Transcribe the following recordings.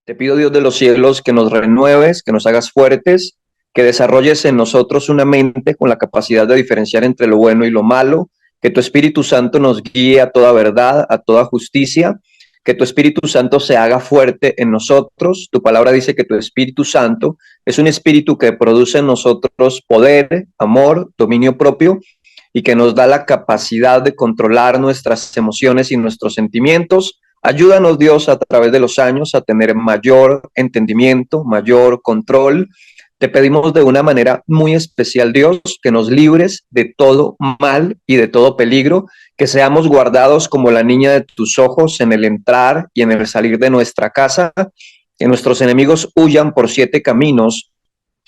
Te pido, Dios de los cielos, que nos renueves, que nos hagas fuertes, que desarrolles en nosotros una mente con la capacidad de diferenciar entre lo bueno y lo malo, que tu Espíritu Santo nos guíe a toda verdad, a toda justicia, que tu Espíritu Santo se haga fuerte en nosotros. Tu palabra dice que tu Espíritu Santo es un espíritu que produce en nosotros poder, amor, dominio propio y que nos da la capacidad de controlar nuestras emociones y nuestros sentimientos. Ayúdanos, Dios, a través de los años a tener mayor entendimiento, mayor control. Te pedimos de una manera muy especial, Dios, que nos libres de todo mal y de todo peligro, que seamos guardados como la niña de tus ojos en el entrar y en el salir de nuestra casa, que nuestros enemigos huyan por 7 caminos.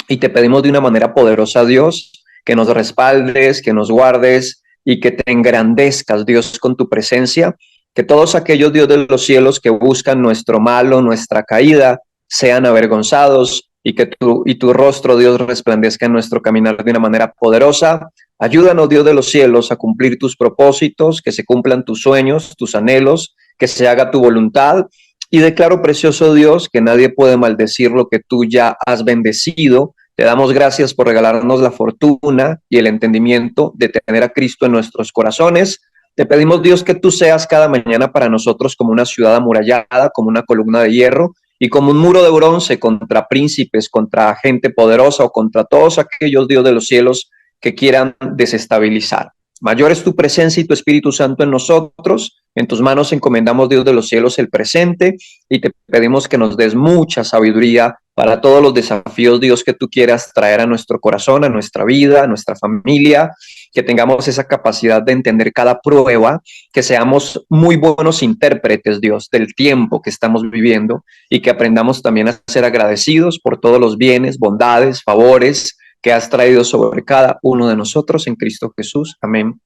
Y te pedimos de una manera poderosa, Dios, que nos respaldes, que nos guardes y que te engrandezcas, Dios, con tu presencia. Que todos aquellos, Dios de los cielos, que buscan nuestro malo, nuestra caída, sean avergonzados y que tu rostro, Dios, resplandezca en nuestro caminar de una manera poderosa. Ayúdanos, Dios de los cielos, a cumplir tus propósitos, que se cumplan tus sueños, tus anhelos, que se haga tu voluntad. Y declaro, precioso Dios, que nadie puede maldecir lo que tú ya has bendecido. Te damos gracias por regalarnos la fortuna y el entendimiento de tener a Cristo en nuestros corazones. Te pedimos, Dios, que tú seas cada mañana para nosotros como una ciudad amurallada, como una columna de hierro y como un muro de bronce contra príncipes, contra gente poderosa o contra todos aquellos, Dios de los cielos, que quieran desestabilizar. Mayor es tu presencia y tu Espíritu Santo en nosotros. En tus manos encomendamos, Dios de los cielos, el presente y te pedimos que nos des mucha sabiduría para todos los desafíos, Dios, que tú quieras traer a nuestro corazón, a nuestra vida, a nuestra familia, que tengamos esa capacidad de entender cada prueba, que seamos muy buenos intérpretes, Dios, del tiempo que estamos viviendo y que aprendamos también a ser agradecidos por todos los bienes, bondades, favores que has traído sobre cada uno de nosotros en Cristo Jesús. Amén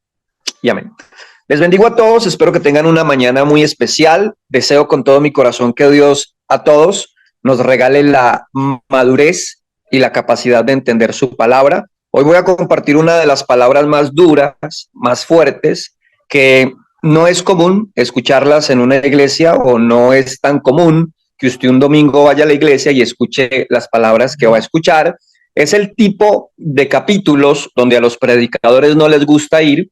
y amén. Les bendigo a todos, espero que tengan una mañana muy especial. Deseo con todo mi corazón que Dios a todos nos regale la madurez y la capacidad de entender su palabra. Hoy voy a compartir una de las palabras más duras, más fuertes, que no es común escucharlas en una iglesia o no es tan común que usted un domingo vaya a la iglesia y escuche las palabras que va a escuchar. Es el tipo de capítulos donde a los predicadores no les gusta ir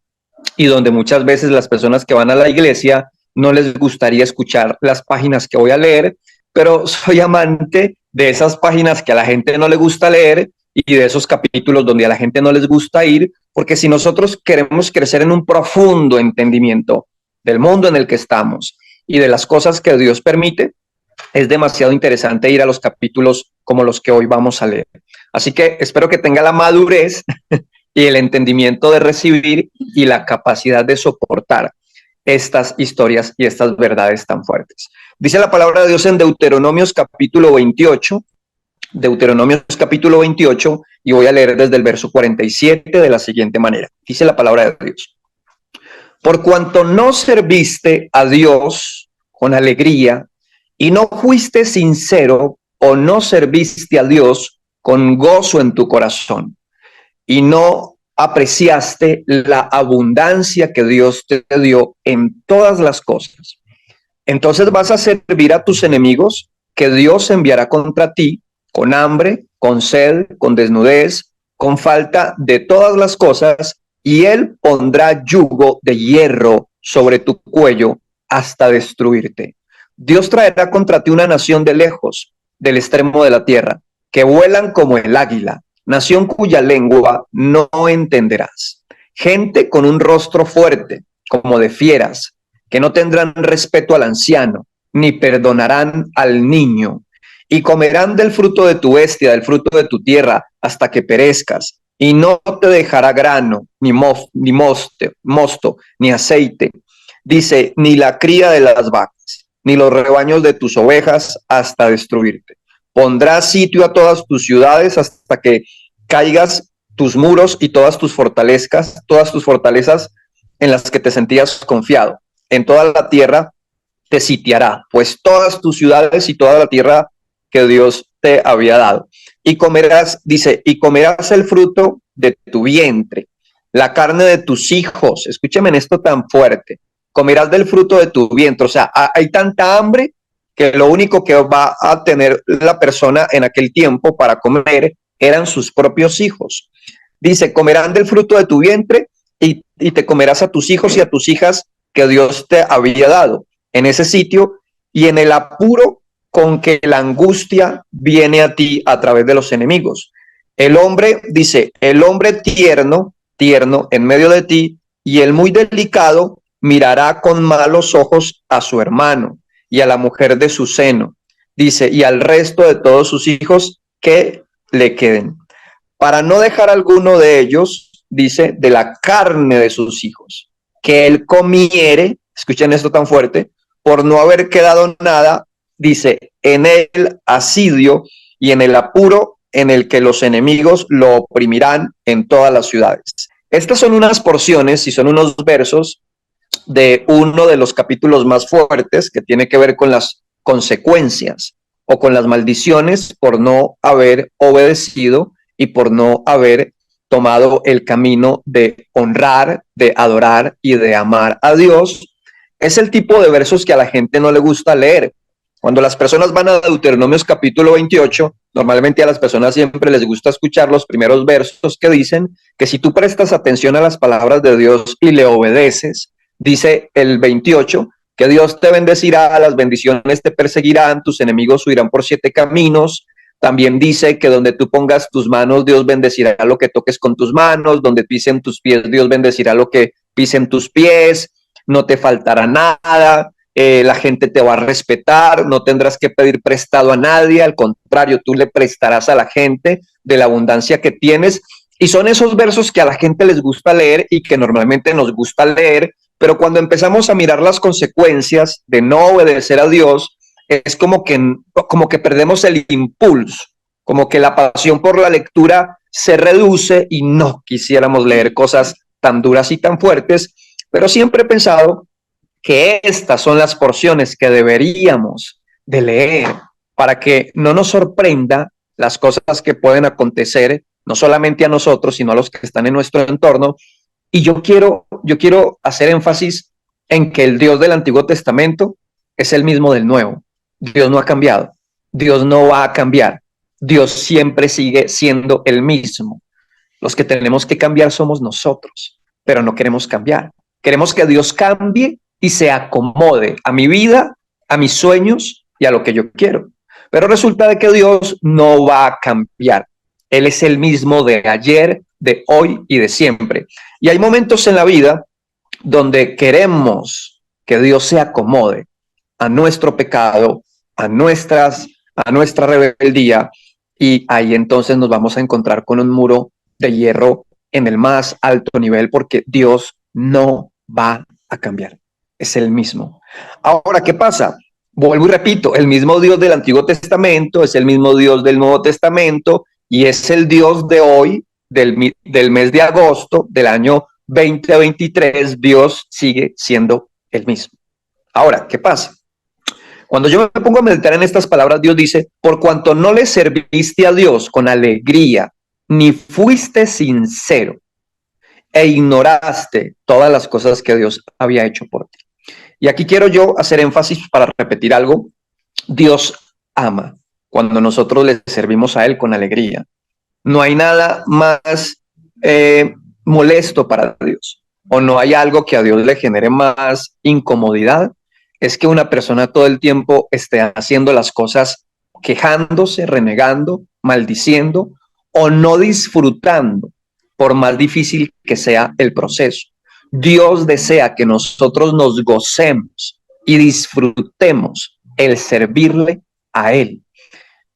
y donde muchas veces las personas que van a la iglesia no les gustaría escuchar las páginas que voy a leer, pero soy amante de esas páginas que a la gente no le gusta leer y de esos capítulos donde a la gente no les gusta ir, porque si nosotros queremos crecer en un profundo entendimiento del mundo en el que estamos y de las cosas que Dios permite, es demasiado interesante ir a los capítulos como los que hoy vamos a leer. Así que espero que tenga la madurez y el entendimiento de recibir y la capacidad de soportar estas historias y estas verdades tan fuertes. Dice la palabra de Dios en Deuteronomios capítulo 28, y voy a leer desde el verso 47 de la siguiente manera. Dice la palabra de Dios: por cuanto no serviste a Dios con alegría y no fuiste sincero o no serviste a Dios con gozo en tu corazón, y no apreciaste la abundancia que Dios te dio en todas las cosas, entonces vas a servir a tus enemigos que Dios enviará contra ti con hambre, con sed, con desnudez, con falta de todas las cosas, y Él pondrá yugo de hierro sobre tu cuello hasta destruirte. Dios traerá contra ti una nación de lejos, del extremo de la tierra, que vuelan como el águila, nación cuya lengua no entenderás. Gente con un rostro fuerte, como de fieras, que no tendrán respeto al anciano, ni perdonarán al niño, y comerán del fruto de tu bestia, del fruto de tu tierra, hasta que perezcas, y no te dejará grano, ni mosto, ni aceite. Dice, ni la cría de las vacas, ni los rebaños de tus ovejas, hasta destruirte. Pondrás sitio a todas tus ciudades hasta que caigas tus muros y todas tus fortalezas en las que te sentías confiado. En toda la tierra te sitiará, pues todas tus ciudades y toda la tierra que Dios te había dado. Y comerás, dice, y comerás el fruto de tu vientre, la carne de tus hijos. Escúcheme en esto tan fuerte. Comerás del fruto de tu vientre. O sea, hay tanta hambre que lo único que va a tener la persona en aquel tiempo para comer eran sus propios hijos. Dice, comerán del fruto de tu vientre y te comerás a tus hijos y a tus hijas que Dios te había dado en ese sitio y en el apuro con que la angustia viene a ti a través de los enemigos. El hombre, dice, el hombre tierno, tierno en medio de ti y el muy delicado mirará con malos ojos a su hermano y a la mujer de su seno. Dice, y al resto de todos sus hijos que le queden, para no dejar alguno de ellos, dice, de la carne de sus hijos, que él comiere, escuchen esto tan fuerte, por no haber quedado nada, dice, en el asidio y en el apuro en el que los enemigos lo oprimirán en todas las ciudades. Estas son unas porciones y son unos versos de uno de los capítulos más fuertes que tiene que ver con las consecuencias o con las maldiciones por no haber obedecido y por no haber tomado el camino de honrar, de adorar y de amar a Dios. Es el tipo de versos que a la gente no le gusta leer. Cuando las personas van a Deuteronomios capítulo 28, normalmente a las personas siempre les gusta escuchar los primeros versos que dicen que si tú prestas atención a las palabras de Dios y le obedeces, dice el 28, que Dios te bendecirá, las bendiciones te perseguirán, tus enemigos huirán por 7 caminos. También dice que donde tú pongas tus manos, Dios bendecirá lo que toques con tus manos, donde pisen tus pies, Dios bendecirá lo que pisen tus pies, no te faltará nada, la gente te va a respetar, no tendrás que pedir prestado a nadie, al contrario, tú le prestarás a la gente de la abundancia que tienes. Y son esos versos que a la gente les gusta leer y que normalmente nos gusta leer, pero cuando empezamos a mirar las consecuencias de no obedecer a Dios, es como que perdemos el impulso, como que la pasión por la lectura se reduce y no quisiéramos leer cosas tan duras y tan fuertes, pero siempre he pensado que estas son las porciones que deberíamos de leer para que no nos sorprenda las cosas que pueden acontecer, no solamente a nosotros, sino a los que están en nuestro entorno. Y yo quiero hacer énfasis en que el Dios del Antiguo Testamento es el mismo del Nuevo. Dios no ha cambiado, Dios no va a cambiar, Dios siempre sigue siendo el mismo. Los que tenemos que cambiar somos nosotros, pero no queremos cambiar. Queremos que Dios cambie y se acomode a mi vida, a mis sueños y a lo que yo quiero. Pero resulta de que Dios no va a cambiar. Él es el mismo de ayer, de hoy y de siempre. Y hay momentos en la vida donde queremos que Dios se acomode a nuestro pecado, a nuestra rebeldía, y ahí entonces nos vamos a encontrar con un muro de hierro en el más alto nivel, porque Dios no va a cambiar, es el mismo. Ahora, ¿qué pasa? Vuelvo y repito, el mismo Dios del Antiguo Testamento es el mismo Dios del Nuevo Testamento y es el Dios de hoy, del mes de agosto del año 2023, Dios sigue siendo el mismo. Ahora, ¿qué pasa? Cuando yo me pongo a meditar en estas palabras, Dios dice, por cuanto no le serviste a Dios con alegría, ni fuiste sincero, e ignoraste todas las cosas que Dios había hecho por ti. Y aquí quiero yo hacer énfasis para repetir algo. Dios ama cuando nosotros le servimos a Él con alegría. No hay nada más molesto para Dios, o no hay algo que a Dios le genere más incomodidad, es que una persona todo el tiempo esté haciendo las cosas quejándose, renegando, maldiciendo o no disfrutando, por más difícil que sea el proceso. Dios desea que nosotros nos gocemos y disfrutemos el servirle a Él.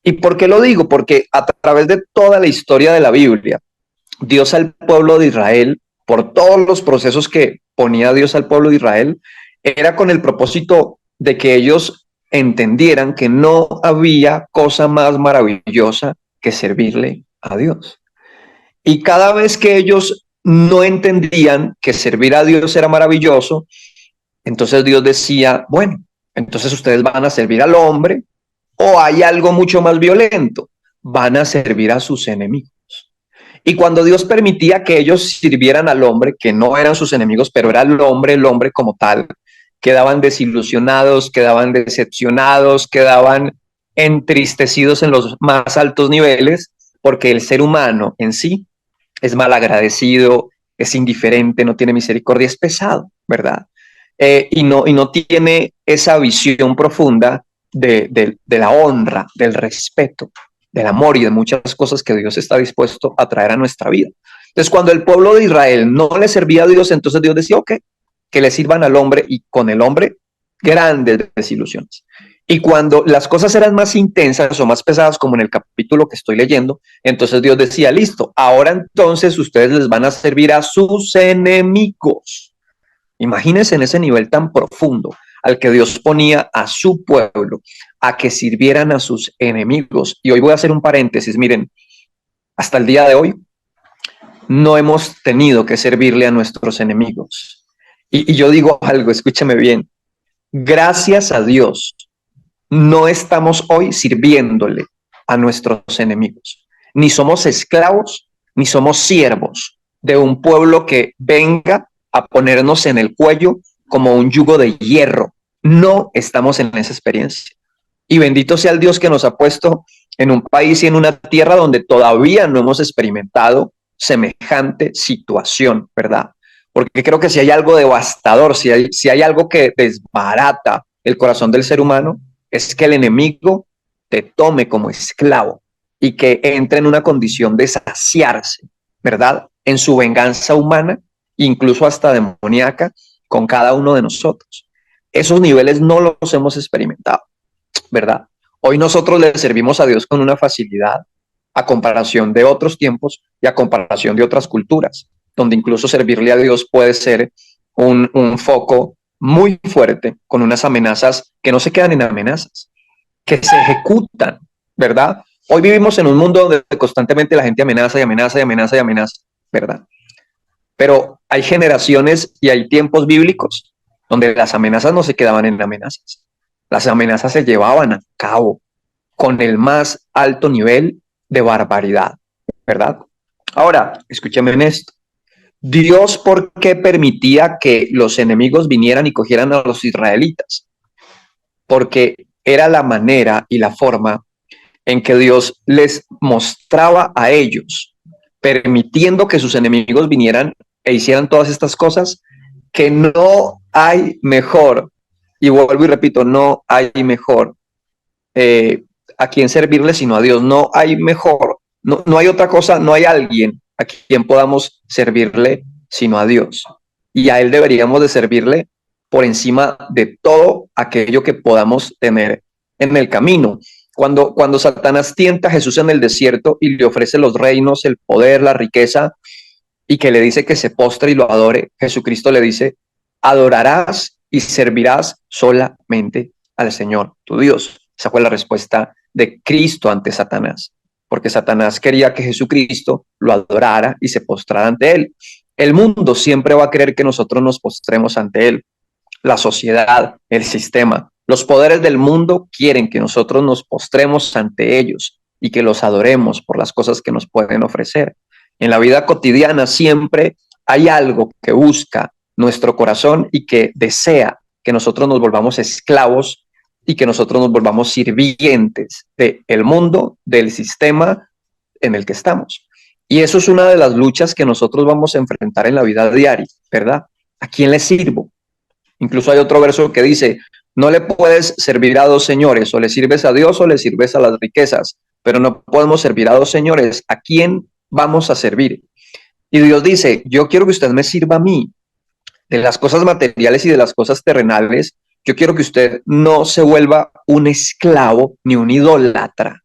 ¿Y por qué lo digo? Porque a través de toda la historia de la Biblia, Dios al pueblo de Israel, por todos los procesos que ponía Dios al pueblo de Israel, era con el propósito de que ellos entendieran que no había cosa más maravillosa que servirle a Dios. Y cada vez que ellos no entendían que servir a Dios era maravilloso, entonces Dios decía, bueno, entonces ustedes van a servir al hombre, o hay algo mucho más violento, van a servir a sus enemigos. Y cuando Dios permitía que ellos sirvieran al hombre, que no eran sus enemigos, pero era el hombre como tal, quedaban desilusionados, quedaban decepcionados, quedaban entristecidos en los más altos niveles, porque el ser humano en sí es malagradecido, es indiferente, no tiene misericordia, es pesado, ¿verdad? Y no tiene esa visión profunda de la honra, del respeto, del amor y de muchas cosas que Dios está dispuesto a traer a nuestra vida. Entonces, cuando el pueblo de Israel no le servía a Dios, entonces Dios decía, ok, que le sirvan al hombre, y con el hombre, grandes desilusiones. Y cuando las cosas eran más intensas o más pesadas, como en el capítulo que estoy leyendo, entonces Dios decía, listo, ahora entonces ustedes les van a servir a sus enemigos. Imagínense en ese nivel tan profundo al que Dios ponía a su pueblo, a que sirvieran a sus enemigos. Y hoy voy a hacer un paréntesis, miren, hasta el día de hoy no hemos tenido que servirle a nuestros enemigos. Y yo digo algo, escúchame bien, gracias a Dios, no estamos hoy sirviéndole a nuestros enemigos. Ni somos esclavos, ni somos siervos de un pueblo que venga a ponernos en el cuello como un yugo de hierro. No estamos en esa experiencia. Y bendito sea el Dios que nos ha puesto en un país y en una tierra donde todavía no hemos experimentado semejante situación, ¿verdad? Porque creo que si hay algo devastador, si hay algo que desbarata el corazón del ser humano, es que el enemigo te tome como esclavo y que entre en una condición de saciarse, ¿verdad? En su venganza humana, incluso hasta demoníaca, con cada uno de nosotros. Esos niveles no los hemos experimentado, ¿verdad? Hoy nosotros le servimos a Dios con una facilidad a comparación de otros tiempos y a comparación de otras culturas, donde incluso servirle a Dios puede ser un foco muy fuerte, con unas amenazas que no se quedan en amenazas, que se ejecutan, ¿verdad? Hoy vivimos en un mundo donde constantemente la gente amenaza y amenaza y amenaza y amenaza, ¿verdad? Pero hay generaciones y hay tiempos bíblicos donde las amenazas no se quedaban en amenazas. Las amenazas se llevaban a cabo con el más alto nivel de barbaridad, ¿verdad? Ahora, escúcheme en esto. Dios, ¿por qué permitía que los enemigos vinieran y cogieran a los israelitas? Porque era la manera y la forma en que Dios les mostraba a ellos, permitiendo que sus enemigos vinieran e hicieran todas estas cosas, que no hay mejor, y vuelvo y repito, no hay mejor a quien servirle sino a Dios. No hay mejor, no hay otra cosa, no hay alguien a quien podamos servirle sino a Dios. Y a Él deberíamos de servirle por encima de todo aquello que podamos tener en el camino. Cuando Satanás tienta a Jesús en el desierto y le ofrece los reinos, el poder, la riqueza, y que le dice que se postre y lo adore, Jesucristo le dice, adorarás y servirás solamente al Señor, tu Dios. Esa fue la respuesta de Cristo ante Satanás, porque Satanás quería que Jesucristo lo adorara y se postrara ante él. El mundo siempre va a querer que nosotros nos postremos ante él. La sociedad, el sistema, los poderes del mundo quieren que nosotros nos postremos ante ellos y que los adoremos por las cosas que nos pueden ofrecer. En la vida cotidiana siempre hay algo que busca nuestro corazón y que desea que nosotros nos volvamos esclavos y que nosotros nos volvamos sirvientes del mundo, del sistema en el que estamos. Y eso es una de las luchas que nosotros vamos a enfrentar en la vida diaria, ¿verdad? ¿A quién le sirvo? Incluso hay otro verso que dice, no le puedes servir a dos señores, o le sirves a Dios o le sirves a las riquezas, pero no podemos servir a dos señores. ¿A quién vamos a servir? Y Dios dice, yo quiero que usted me sirva a mí. De las cosas materiales y de las cosas terrenales, yo quiero que usted no se vuelva un esclavo ni un idólatra.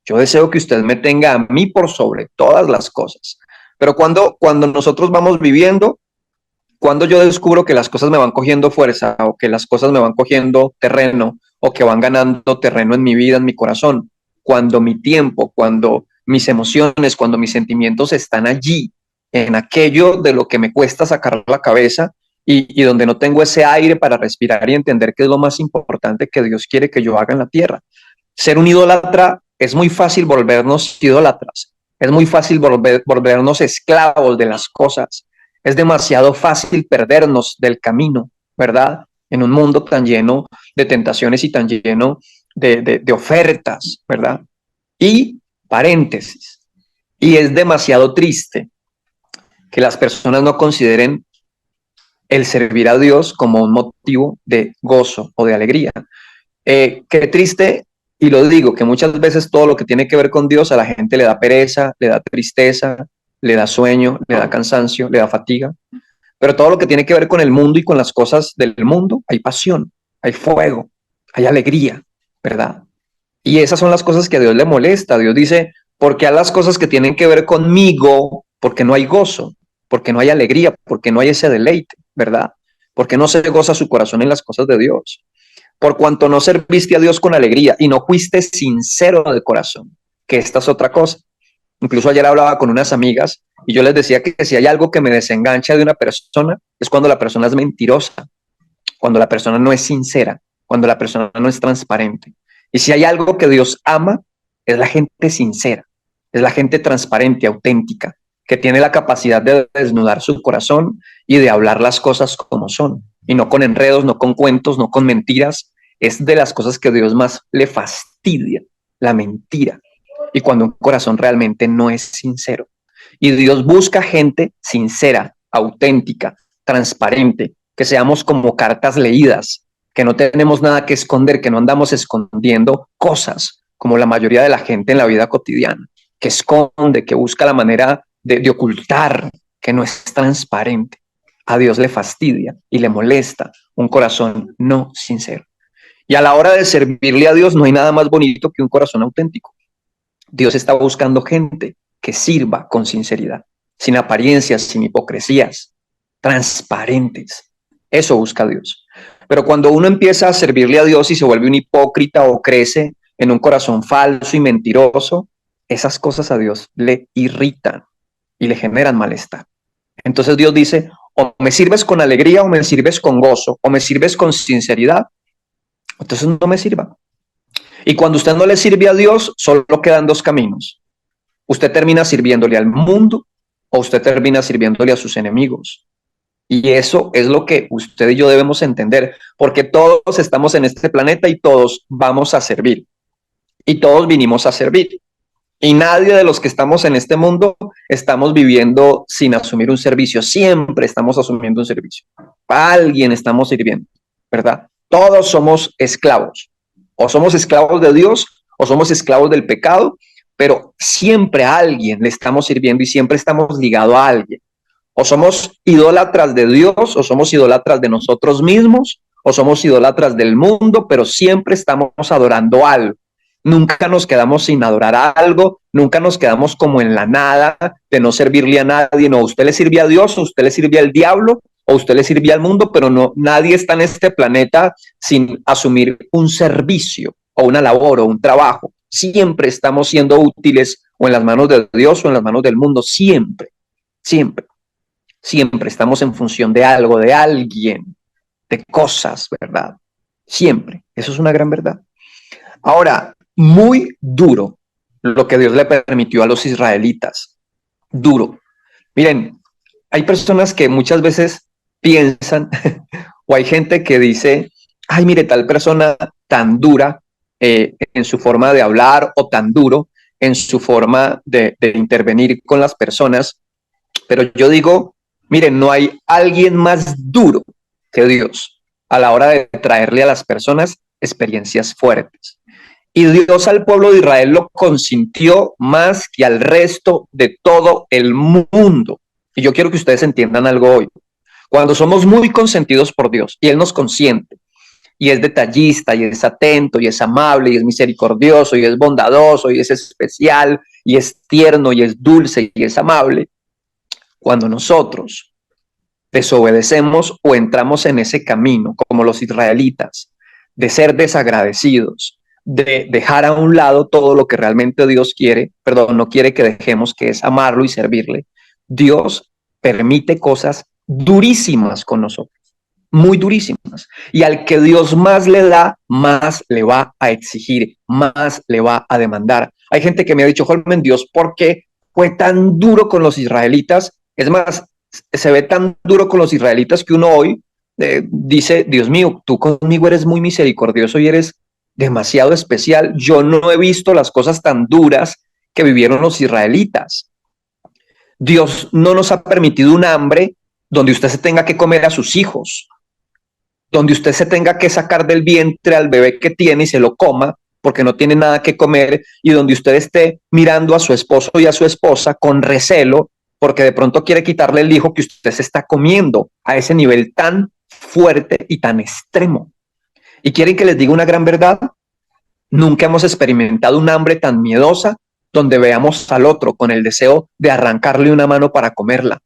Yo deseo que usted me tenga a mí por sobre todas las cosas. Pero cuando nosotros vamos viviendo, cuando yo descubro que las cosas me van cogiendo fuerza o que las cosas me van cogiendo terreno o que van ganando terreno en mi vida, en mi corazón, cuando mi tiempo, cuando mis emociones, cuando mis sentimientos están allí, en aquello de lo que me cuesta sacar la cabeza y donde no tengo ese aire para respirar y entender qué es lo más importante que Dios quiere que yo haga en la tierra. Ser un idólatra es muy fácil volvernos idólatras, es muy fácil volvernos esclavos de las cosas. Es demasiado fácil perdernos del camino, ¿verdad? en un mundo tan lleno de tentaciones y tan lleno de ofertas, ¿verdad? Y paréntesis, y es demasiado triste que las personas no consideren el servir a Dios como un motivo de gozo o de alegría. Qué triste, y lo digo, que muchas veces todo lo que tiene que ver con Dios a la gente le da pereza, le da tristeza, le da sueño, le da cansancio, le da fatiga. Pero todo lo que tiene que ver con el mundo y con las cosas del mundo, hay pasión, hay fuego, hay alegría, ¿verdad? Y esas son las cosas que a Dios le molesta. Dios dice, porque a las cosas que tienen que ver conmigo, porque no hay gozo, porque no hay alegría, porque no hay ese deleite, ¿verdad? Porque no se goza su corazón en las cosas de Dios. Por cuanto no serviste a Dios con alegría y no fuiste sincero de corazón, que esta es otra cosa. Incluso ayer hablaba con unas amigas y yo les decía que si hay algo que me desengancha de una persona es cuando la persona es mentirosa, cuando la persona no es sincera, cuando la persona no es transparente. Y si hay algo que Dios ama, es la gente sincera, es la gente transparente, auténtica, que tiene la capacidad de desnudar su corazón y de hablar las cosas como son, y no con enredos, no con cuentos, no con mentiras. Es de las cosas que Dios más le fastidia, la mentira, y cuando un corazón realmente no es sincero. Y Dios busca gente sincera, auténtica, transparente, que seamos como cartas leídas, que no tenemos nada que esconder, que no andamos escondiendo cosas, como la mayoría de la gente en la vida cotidiana, que esconde, que busca la manera de ocultar, que no es transparente. A Dios le fastidia y le molesta un corazón no sincero. Y a la hora de servirle a Dios no hay nada más bonito que un corazón auténtico. Dios está buscando gente que sirva con sinceridad, sin apariencias, sin hipocresías, transparentes. Eso busca Dios. Pero cuando uno empieza a servirle a Dios y se vuelve un hipócrita o crece en un corazón falso y mentiroso, esas cosas a Dios le irritan y le generan malestar. Entonces Dios dice, o me sirves con alegría o me sirves con gozo, o me sirves con sinceridad, entonces no me sirva. Y cuando usted no le sirve a Dios, solo quedan dos caminos. Usted termina sirviéndole al mundo o usted termina sirviéndole a sus enemigos. Y eso es lo que usted y yo debemos entender, porque todos estamos en este planeta y todos vamos a servir. Y todos vinimos a servir. Y nadie de los que estamos en este mundo estamos viviendo sin asumir un servicio. Siempre estamos asumiendo un servicio. A alguien estamos sirviendo, ¿verdad? Todos somos esclavos. O somos esclavos de Dios o somos esclavos del pecado, pero siempre a alguien le estamos sirviendo y siempre estamos ligados a alguien. O somos idólatras de Dios o somos idólatras de nosotros mismos o somos idólatras del mundo, pero siempre estamos adorando algo. Nunca nos quedamos sin adorar a algo, nunca nos quedamos como en la nada de no servirle a nadie. No, usted le sirve a Dios, o usted le sirve al diablo, o usted le sirve al mundo, pero no, nadie está en este planeta sin asumir un servicio o una labor o un trabajo. Siempre estamos siendo útiles o en las manos de Dios o en las manos del mundo, siempre, siempre, siempre estamos en función de algo, de alguien, de cosas, ¿verdad? Siempre, eso es una gran verdad. Ahora, muy duro lo que Dios le permitió a los israelitas, duro. Miren, hay personas que muchas veces piensan, o hay gente que dice, ay, mire, tal persona tan dura en su forma de hablar o tan duro en su forma de intervenir con las personas, pero yo digo, miren, no hay alguien más duro que Dios a la hora de traerle a las personas experiencias fuertes. Y Dios al pueblo de Israel lo consintió más que al resto de todo el mundo. Y yo quiero que ustedes entiendan algo hoy. Cuando somos muy consentidos por Dios y Él nos consiente y es detallista y es atento y es amable y es misericordioso y es bondadoso y es especial y es tierno y es dulce y es amable, cuando nosotros desobedecemos o entramos en ese camino, como los israelitas, de ser desagradecidos, de dejar a un lado todo lo que realmente Dios quiere, perdón, no quiere que dejemos, que es amarlo y servirle, Dios permite cosas durísimas con nosotros, muy durísimas. Y al que Dios más le da, más le va a exigir, más le va a demandar. Hay gente que me ha dicho, Holman, Dios, ¿por qué fue tan duro con los israelitas? Es más, se ve tan duro con los israelitas que uno hoy dice, Dios mío, tú conmigo eres muy misericordioso y eres demasiado especial. Yo no he visto las cosas tan duras que vivieron los israelitas. Dios no nos ha permitido un hambre donde usted se tenga que comer a sus hijos, donde usted se tenga que sacar del vientre al bebé que tiene y se lo coma porque no tiene nada que comer, y donde usted esté mirando a su esposo y a su esposa con recelo porque de pronto quiere quitarle el hijo que usted se está comiendo, a ese nivel tan fuerte y tan extremo. ¿Y quieren que les diga una gran verdad? Nunca hemos experimentado un hambre tan miedosa donde veamos al otro con el deseo de arrancarle una mano para comerla.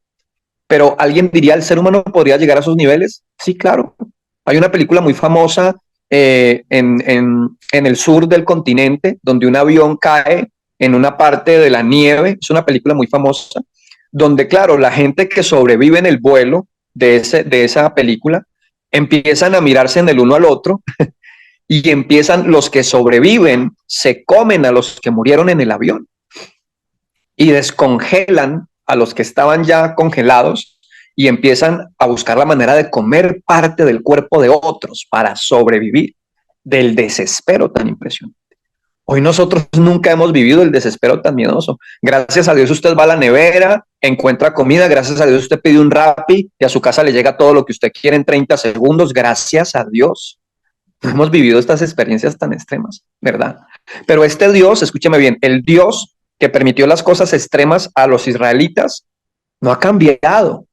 Pero alguien diría, ¿el ser humano podría llegar a esos niveles? Sí, claro. Hay una película muy famosa en el sur del continente, donde un avión cae en una parte de la nieve. Es una película muy famosa, donde, claro, la gente que sobrevive en el vuelo de esa película empiezan a mirarse en el uno al otro y empiezan, los que sobreviven se comen a los que murieron en el avión y descongelan a los que estaban ya congelados y empiezan a buscar la manera de comer parte del cuerpo de otros para sobrevivir del desespero tan impresionante. Hoy nosotros nunca hemos vivido el desespero tan miedoso. Gracias a Dios usted va a la nevera, encuentra comida, gracias a Dios usted pide un Rappi y a su casa le llega todo lo que usted quiere en 30 segundos, gracias a Dios. No hemos vivido estas experiencias tan extremas, ¿verdad? Pero este Dios, escúcheme bien, el Dios que permitió las cosas extremas a los israelitas no ha cambiado,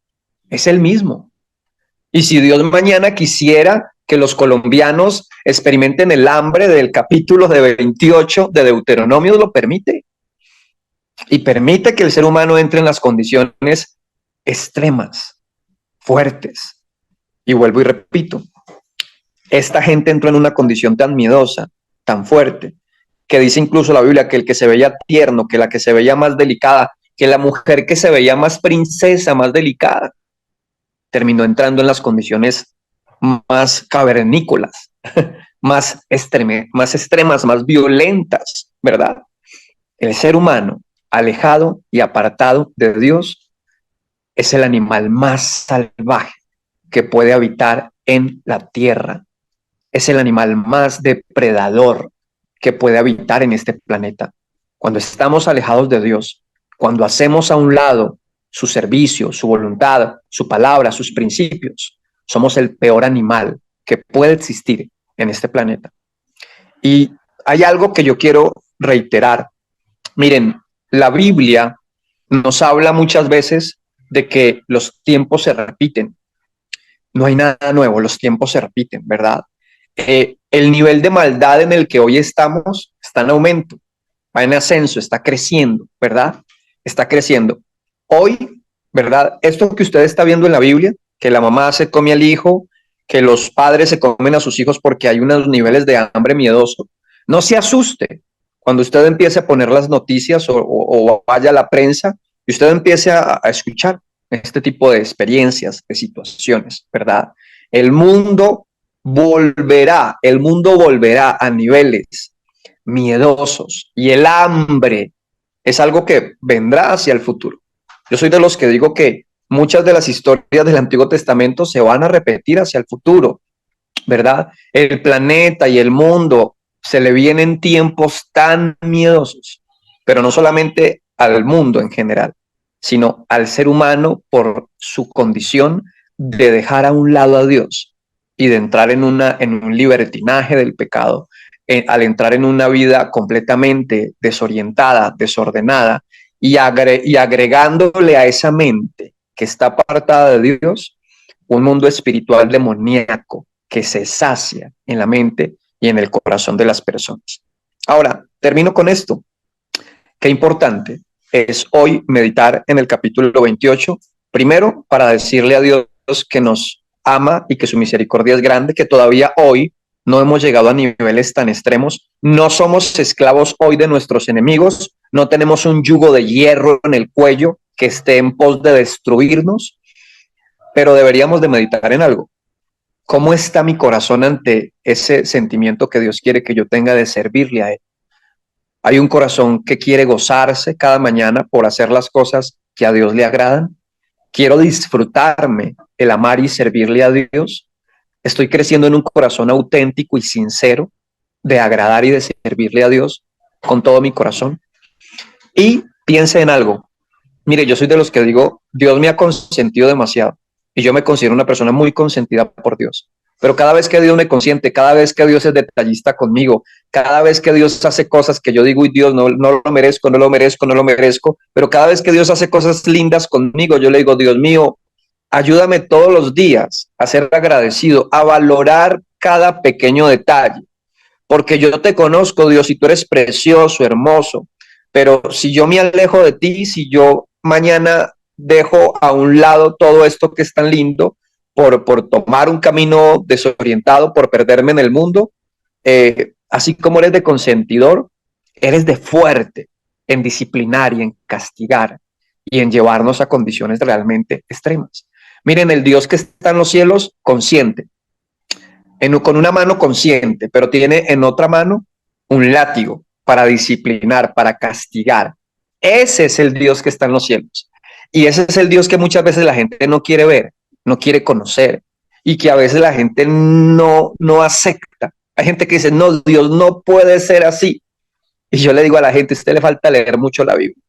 es el mismo. Y si Dios mañana quisiera que los colombianos experimenten el hambre del capítulo de 28 de Deuteronomio, lo permite. Y permite que el ser humano entre en las condiciones extremas, fuertes. Y vuelvo y repito, esta gente entró en una condición tan miedosa, tan fuerte, que dice incluso la Biblia que el que se veía tierno, que la que se veía más delicada, que la mujer que se veía más princesa, más delicada, terminó entrando en las condiciones más cavernícolas, más extremas, más violentas, ¿verdad? El ser humano, alejado y apartado de Dios, es el animal más salvaje que puede habitar en la tierra. Es el animal más depredador que puede habitar en este planeta. Cuando estamos alejados de Dios, cuando hacemos a un lado su servicio, su voluntad, su palabra, sus principios, somos el peor animal que puede existir en este planeta. Y hay algo que yo quiero reiterar. Miren, la Biblia nos habla muchas veces de que los tiempos se repiten. No hay nada nuevo, los tiempos se repiten, ¿verdad? El nivel de maldad en el que hoy estamos está en aumento, va en ascenso, está creciendo, ¿verdad? Está creciendo. Hoy, ¿verdad? Esto que usted está viendo en la Biblia, que la mamá se come al hijo, que los padres se comen a sus hijos porque hay unos niveles de hambre miedoso, no se asuste cuando usted empiece a poner las noticias o vaya a la prensa y usted empiece a escuchar este tipo de experiencias, de situaciones, ¿verdad? El mundo el mundo volverá a niveles miedosos y el hambre es algo que vendrá hacia el futuro. Yo soy de los que digo que muchas de las historias del Antiguo Testamento se van a repetir hacia el futuro, ¿verdad? El planeta y el mundo se le vienen tiempos tan miedosos, pero no solamente al mundo en general, sino al ser humano por su condición de dejar a un lado a Dios y de entrar en un libertinaje del pecado, al entrar en una vida completamente desorientada, desordenada, y agregándole a esa mente que está apartada de Dios, un mundo espiritual demoníaco que se sacia en la mente y en el corazón de las personas. Ahora, termino con esto. Qué importante es hoy meditar en el capítulo 28, primero para decirle a Dios que nos ama y que su misericordia es grande, que todavía hoy no hemos llegado a niveles tan extremos, no somos esclavos hoy de nuestros enemigos, no tenemos un yugo de hierro en el cuello que esté en pos de destruirnos, pero deberíamos de meditar en algo. ¿Cómo está mi corazón ante ese sentimiento que Dios quiere que yo tenga de servirle a Él? Hay un corazón que quiere gozarse cada mañana por hacer las cosas que a Dios le agradan. Quiero disfrutarme el amar y servirle a Dios. Estoy creciendo en un corazón auténtico y sincero de agradar y de servirle a Dios con todo mi corazón. Y piense en algo. Mire, yo soy de los que digo, Dios me ha consentido demasiado y yo me considero una persona muy consentida por Dios. Pero cada vez que Dios me consiente, cada vez que Dios es detallista conmigo, cada vez que Dios hace cosas que yo digo, y Dios, no lo merezco, no lo merezco, no lo merezco, pero cada vez que Dios hace cosas lindas conmigo, yo le digo, Dios mío, ayúdame todos los días a ser agradecido, a valorar cada pequeño detalle, porque yo te conozco, Dios, y tú eres precioso, hermoso, pero si yo me alejo de ti, si yo mañana dejo a un lado todo esto que es tan lindo por tomar un camino desorientado, por perderme en el mundo, así como eres de consentidor, eres de fuerte en disciplinar y en castigar y en llevarnos a condiciones realmente extremas. Miren, el Dios que está en los cielos, consciente, con una mano consciente, pero tiene en otra mano un látigo para disciplinar, para castigar. Ese es el Dios que está en los cielos. Y ese es el Dios que muchas veces la gente no quiere ver, no quiere conocer y que a veces la gente no acepta. Hay gente que dice, no, Dios no puede ser así. Y yo le digo a la gente, a usted le falta leer mucho la Biblia.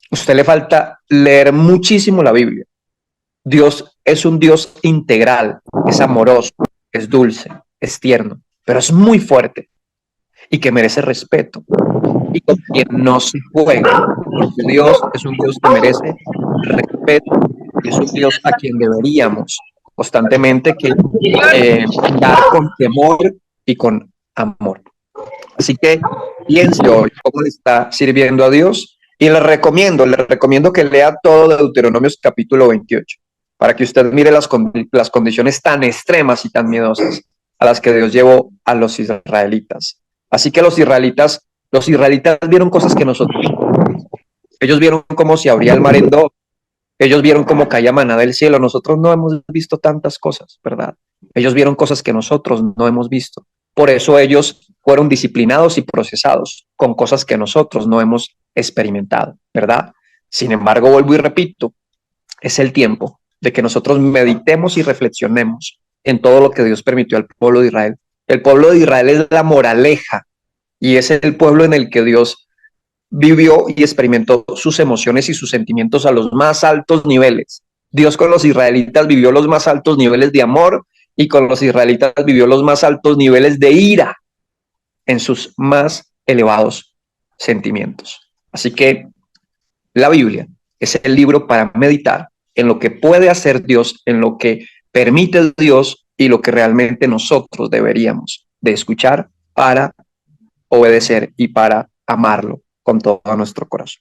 A usted le falta leer muchísimo la Biblia. Dios es un Dios integral, es amoroso, es dulce, es tierno, pero es muy fuerte y que merece respeto y con quien no se juega, porque Dios es un Dios que merece respeto y es un Dios a quien deberíamos constantemente que dar con temor y con amor. Así que piense hoy cómo le está sirviendo a Dios y le recomiendo que lea todo de Deuteronomios capítulo 28 para que usted mire las condiciones tan extremas y tan miedosas a las que Dios llevó a los israelitas. Así que los israelitas vieron cosas que nosotros, ellos vieron cómo se abría el mar en dos, ellos vieron cómo caía maná del cielo, nosotros no hemos visto tantas cosas, ¿verdad? Ellos vieron cosas que nosotros no hemos visto. Por eso ellos fueron disciplinados y procesados con cosas que nosotros no hemos experimentado, ¿verdad? Sin embargo, vuelvo y repito, es el tiempo de que nosotros meditemos y reflexionemos en todo lo que Dios permitió al pueblo de Israel. El pueblo de Israel es la moraleja y es el pueblo en el que Dios vivió y experimentó sus emociones y sus sentimientos a los más altos niveles. Dios con los israelitas vivió los más altos niveles de amor y con los israelitas vivió los más altos niveles de ira en sus más elevados sentimientos. Así que la Biblia es el libro para meditar en lo que puede hacer Dios, en lo que permite Dios y lo que realmente nosotros deberíamos de escuchar para obedecer y para amarlo con todo nuestro corazón.